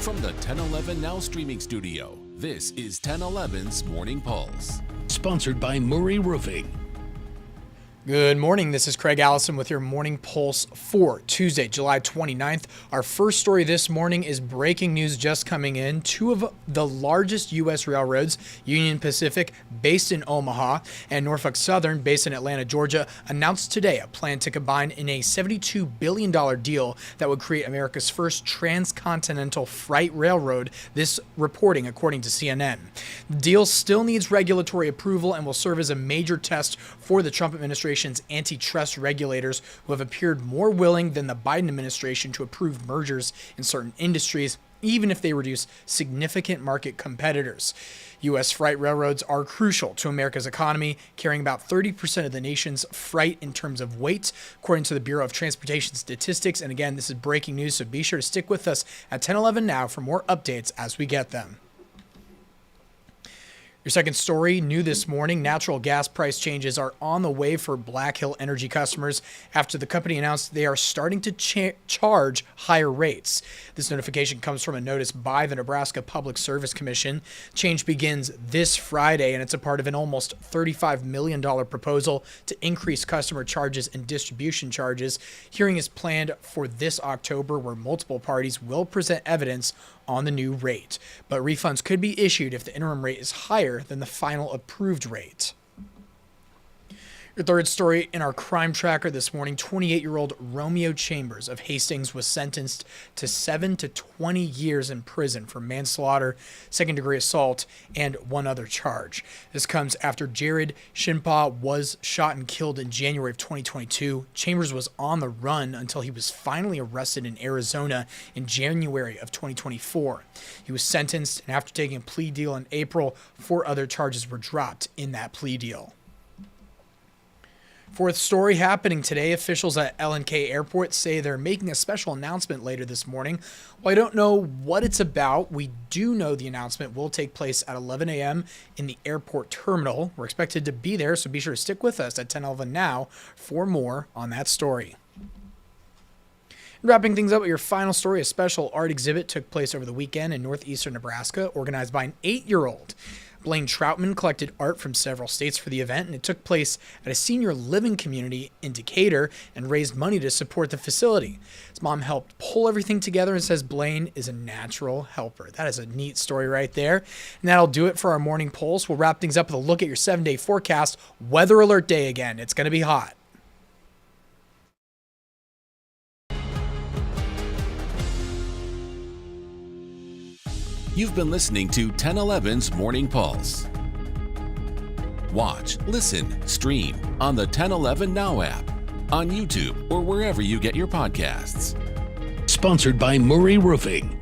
From the 1011 Now streaming studio, this is 1011's Morning Pulse. Sponsored by Murray Roofing. Good morning. This is Craig Allison with your Morning Pulse for Tuesday, July 29th. Our first story this morning is breaking news just coming in. Two of the largest U.S. railroads, Union Pacific, based in Omaha, and Norfolk Southern, based in Atlanta, Georgia, announced today a plan to combine in a $72 billion deal that would create America's first transcontinental freight railroad, this reporting according to CNN. The deal still needs regulatory approval and will serve as a major test for the Trump administration's antitrust regulators, who have appeared more willing than the Biden administration to approve mergers in certain industries, even if they reduce significant market competitors. U.S. freight railroads are crucial to America's economy, carrying about 30% of the nation's freight in terms of weight, according to the Bureau of Transportation Statistics. And again, this is breaking news, so be sure to stick with us at 1011 Now for more updates as we get them. Your second story, new this morning, natural gas price changes are on the way for Black Hill Energy customers after the company announced they are starting to charge higher rates. This notification comes from a notice by the Nebraska Public Service Commission. Change begins this Friday, and it's a part of an almost $35 million proposal to increase customer charges and distribution charges. Hearing is planned for this October, where multiple parties will present evidence on the new rate, but refunds could be issued if the interim rate is higher than the final approved rate. Your third story in our crime tracker this morning, 28-year-old Romeo Chambers of Hastings was sentenced to 7 to 20 years in prison for manslaughter, second-degree assault, and one other charge. This comes after Jared Shinpaw was shot and killed in January of 2022. Chambers was on the run until he was finally arrested in Arizona in January of 2024. He was sentenced, and after taking a plea deal in April, 4 other charges were dropped in that plea deal. Fourth story happening today, officials at LNK Airport say they're making a special announcement later this morning. While I don't know what it's about, we do know the announcement will take place at 11 a.m. in the airport terminal. We're expected to be there, so be sure to stick with us at 1011 Now for more on that story. Wrapping things up with your final story, a special art exhibit took place over the weekend in northeastern Nebraska, organized by an 8-year-old. Blaine Troutman collected art from several states for the event, and it took place at a senior living community in Decatur and raised money to support the facility. His mom helped pull everything together and says Blaine is a natural helper. That is a neat story right there. And that'll do it for our morning pulse. We'll wrap things up with a look at your 7-day forecast. Weather alert day again. It's going to be hot. You've been listening to 1011's Morning Pulse. Watch, listen, stream on the 1011 Now app, on YouTube, or wherever you get your podcasts. Sponsored by Murray Roofing.